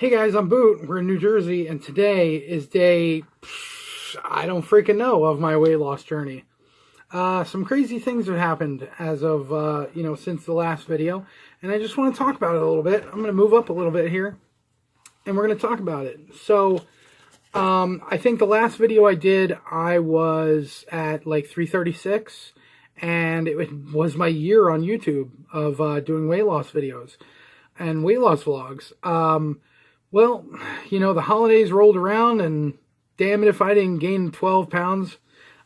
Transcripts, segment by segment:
Hey guys, I'm Boot. We're in New Jersey, and today is day, I don't freaking know, of my weight loss journey. Some crazy things have happened as of, since the last video, and I just want to talk about it a little bit. I'm going to move up a little bit here, and we're going to talk about it. So, I think the last video I did, I was at like 336, and it was my year on YouTube of doing weight loss videos and weight loss vlogs. Well, the holidays rolled around, and damn it if I didn't gain 12 pounds.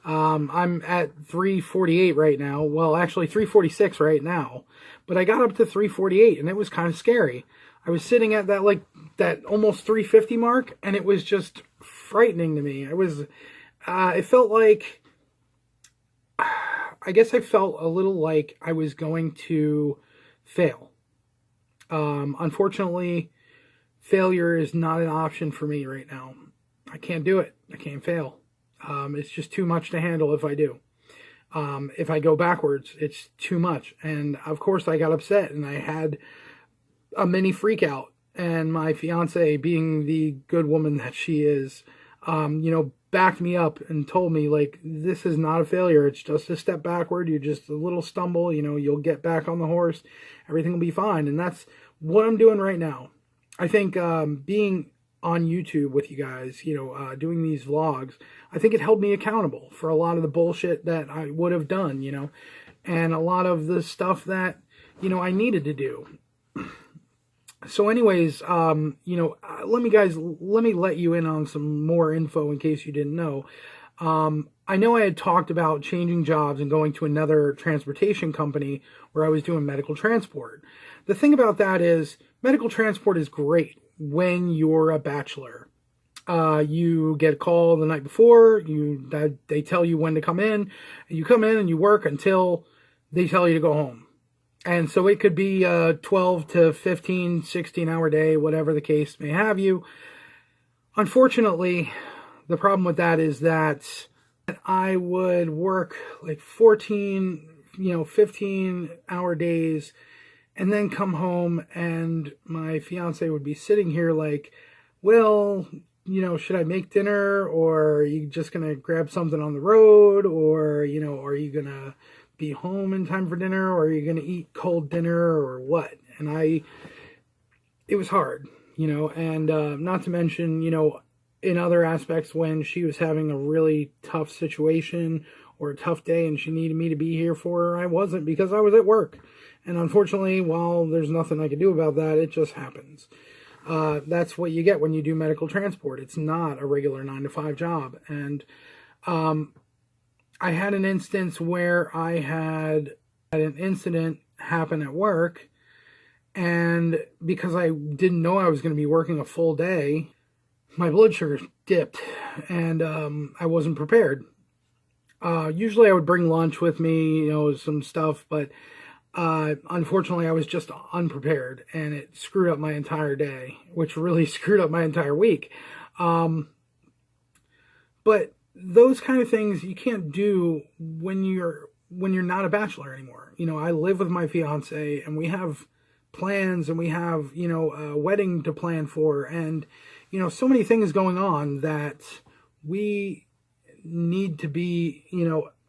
I'm at 348 right now. Well, actually 346 right now. But I got up to 348, and it was kind of scary. I was sitting at that almost 350 mark, and it was just frightening to me. It felt like, I guess I felt a little like I was going to fail. Unfortunately, failure is not an option for me right now. I can't do it. I can't fail. It's just too much to handle if I do. If I go backwards, it's too much. And of course I got upset, and I had a mini freak out. And my fiance, being the good woman that she is, backed me up and told me, like, this is not a failure. It's just a step backward. You're just a little stumble. You'll get back on the horse. Everything will be fine. And that's what I'm doing right now. I think being on YouTube with you guys, doing these vlogs, I think it held me accountable for a lot of the bullshit that I would have done, and a lot of the stuff that, I needed to do. So anyways, let me let you in on some more info in case you didn't know. I know I had talked about changing jobs and going to another transportation company where I was doing medical transport. The thing about that is medical transport is great when you're a bachelor. You get a call the night before, they tell you when to come in, and you come in and you work until they tell you to go home. And so it could be a 12 to 15, 16-hour day, whatever the case may have you. Unfortunately, the problem with that is that I would work like 14, 15-hour days, and then come home, and my fiance would be sitting here like, well, should I make dinner, or are you just going to grab something on the road, or, are you going to be home in time for dinner, or are you going to eat cold dinner, or what? And it was hard, and not to mention, in other aspects, when she was having a really tough situation or a tough day and she needed me to be here for her, I wasn't, because I was at work. And unfortunately, while there's nothing I can do about that, it just happens. That's what you get when you do medical transport. It's not a regular 9-to-5 job. And I had an instance where I had an incident happen at work, and because I didn't know I was going to be working a full day, my blood sugar dipped, and I wasn't prepared. Usually I would bring lunch with me, some stuff, but unfortunately I was just unprepared, and it screwed up my entire day, which really screwed up my entire week. But those kind of things you can't do when you're not a bachelor anymore. I live with my fiance, and we have plans, and we have, a wedding to plan for, and, so many things going on that we need to be,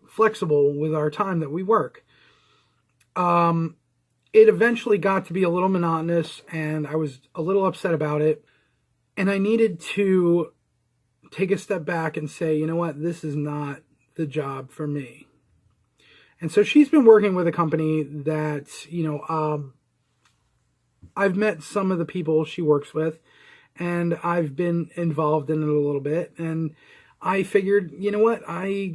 flexible with our time that we work. It eventually got to be a little monotonous, and I was a little upset about it, and I needed to take a step back and say, you know what, this is not the job for me. And so she's been working with a company that, I've met some of the people she works with, and I've been involved in it a little bit, and I figured, you know what, I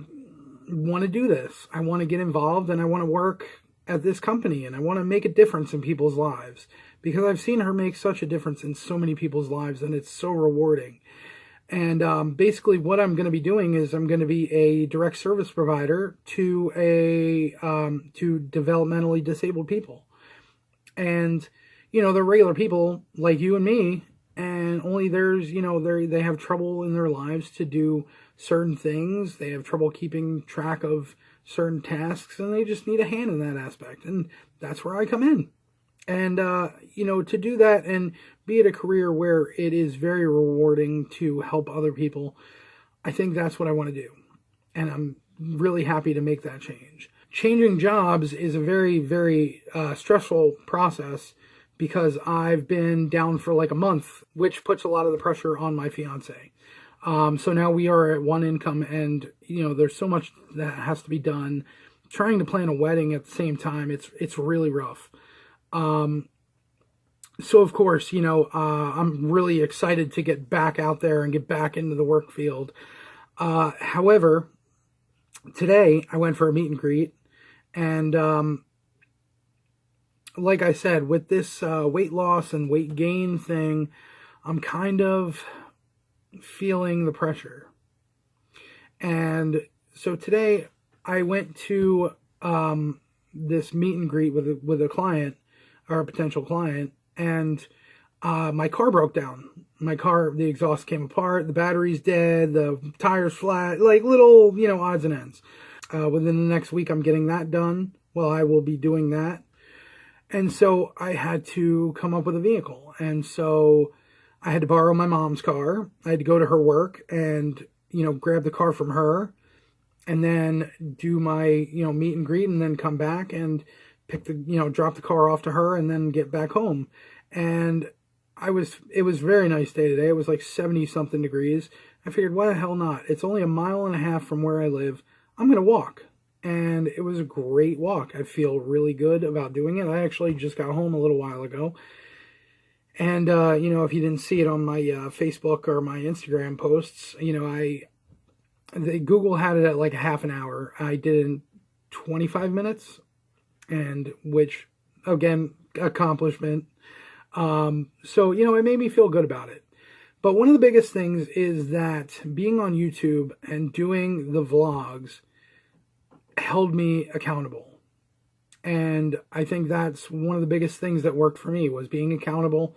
want to do this. I want to get involved, and I want to work at this company, and I want to make a difference in people's lives, because I've seen her make such a difference in so many people's lives, and it's so rewarding. And basically what I'm going to be doing is I'm going to be a direct service provider to to developmentally disabled people. And, they're regular people like you and me, and only they have trouble in their lives to do certain things. They have trouble keeping track of certain tasks, and they just need a hand in that aspect. And that's where I come in. And, to do that and be at a career where it is very rewarding to help other people, I think that's what I want to do. And I'm really happy to make that change. Changing jobs is a very, very stressful process because I've been down for like a month, which puts a lot of the pressure on my fiance. So now we are at one income, and there's so much that has to be done. Trying to plan a wedding at the same time, it's really rough. So of course, I'm really excited to get back out there and get back into the work field. However, today I went for a meet and greet, and like I said, with this weight loss and weight gain thing, I'm kind of feeling the pressure. And so today I went to this meet and greet with a client, or a potential client, and my car broke down. The exhaust came apart, the battery's dead, the tire's flat, like little, odds and ends. Within the next week, I'm getting that done. Well, I will be doing that. And so I had to come up with a vehicle. And so I had to borrow my mom's car. I had to go to her work and, grab the car from her, and then do my, meet and greet, and then come back and drop the car off to her, and then get back home. And it was a very nice day today. It was like 70 something degrees. I figured, why the hell not? It's only 1.5 miles from where I live. I'm going to walk. And it was a great walk. I feel really good about doing it. I actually just got home a little while ago. And, if you didn't see it on my Facebook or my Instagram posts, Google had it at like a half an hour. I did it in 25 minutes, and which, again, accomplishment. So, it made me feel good about it. But one of the biggest things is that being on YouTube and doing the vlogs held me accountable. And I think that's one of the biggest things that worked for me, was being accountable,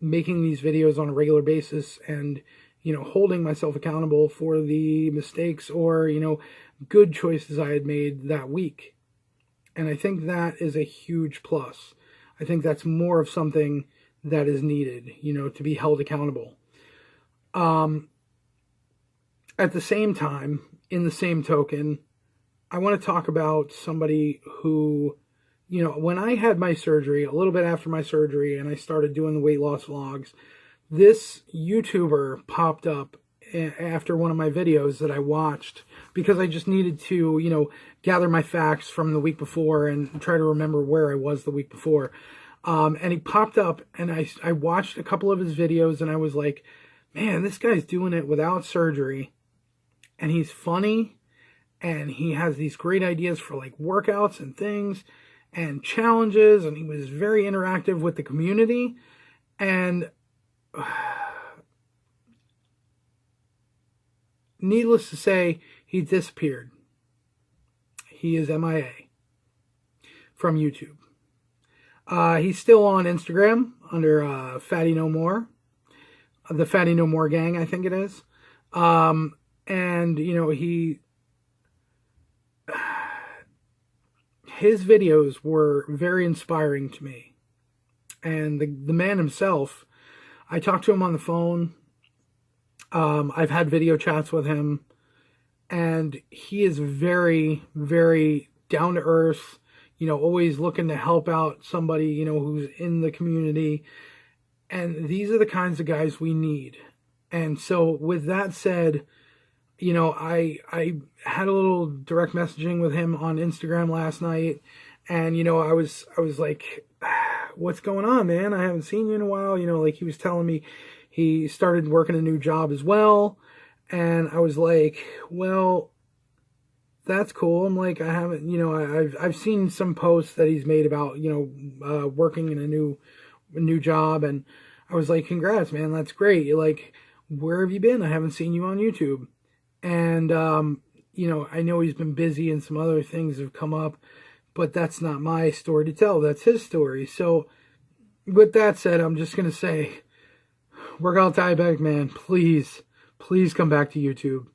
making these videos on a regular basis, and, holding myself accountable for the mistakes or, good choices I had made that week. And I think that is a huge plus. I think that's more of something that is needed, to be held accountable. At the same time, in the same token, I want to talk about somebody who, when I had my surgery, a little bit after my surgery, and I started doing the weight loss vlogs, this YouTuber popped up after one of my videos that I watched, because I just needed to, gather my facts from the week before and try to remember where I was the week before. And he popped up, and I watched a couple of his videos, and I was like, man, this guy's doing it without surgery, and he's funny, and he has these great ideas for like workouts and things and challenges, and he was very interactive with the community. And needless to say, he disappeared. He is MIA from YouTube. He's still on Instagram under Fatty No More, the Fatty No More gang, I think it is. And his videos were very inspiring to me. And the man himself, I talked to him on the phone. I've had video chats with him, and he is very, very down to earth, always looking to help out somebody, who's in the community. And these are the kinds of guys we need. And so with that said, I had a little direct messaging with him on Instagram last night, and, I was like, what's going on, man? I haven't seen you in a while. Like, he was telling me he started working a new job as well. And I was like, well, that's cool. I'm like, I haven't, I've seen some posts that he's made about, working in a new job. And I was like, congrats, man. That's great. You're like, where have you been? I haven't seen you on YouTube. And, I know he's been busy and some other things have come up, but that's not my story to tell. That's his story. So with that said, I'm just going to say, Workout Diabetic man, please come back to YouTube.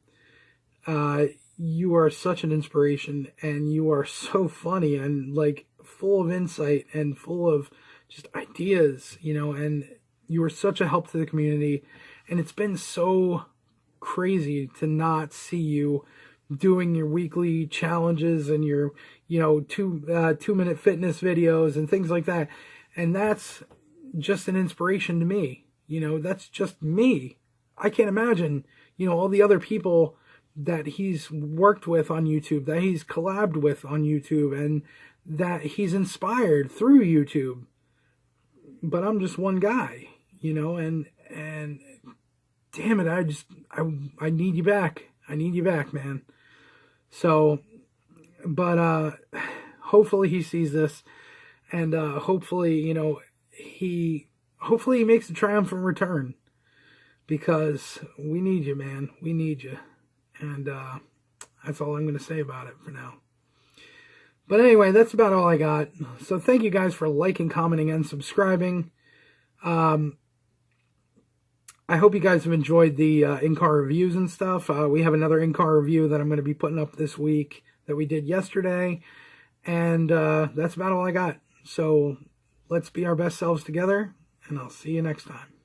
You are such an inspiration, and you are so funny and like full of insight and full of just ideas, and you were such a help to the community. And it's been so crazy to not see you doing your weekly challenges and your, 2-minute fitness videos and things like that. And that's just an inspiration to me. That's just me. I can't imagine, all the other people that he's worked with on YouTube, that he's collabed with on YouTube, and that he's inspired through YouTube. But I'm just one guy, and damn it, I need you back. I need you back, man. So, but hopefully he sees this, and hopefully, he makes a triumphant return, because we need you, man. We need you. And that's all I'm going to say about it for now. But anyway, that's about all I got. So thank you guys for liking, commenting, and subscribing. I hope you guys have enjoyed the in-car reviews and stuff. We have another in-car review that I'm going to be putting up this week that we did yesterday. And that's about all I got. So let's be our best selves together, and I'll see you next time.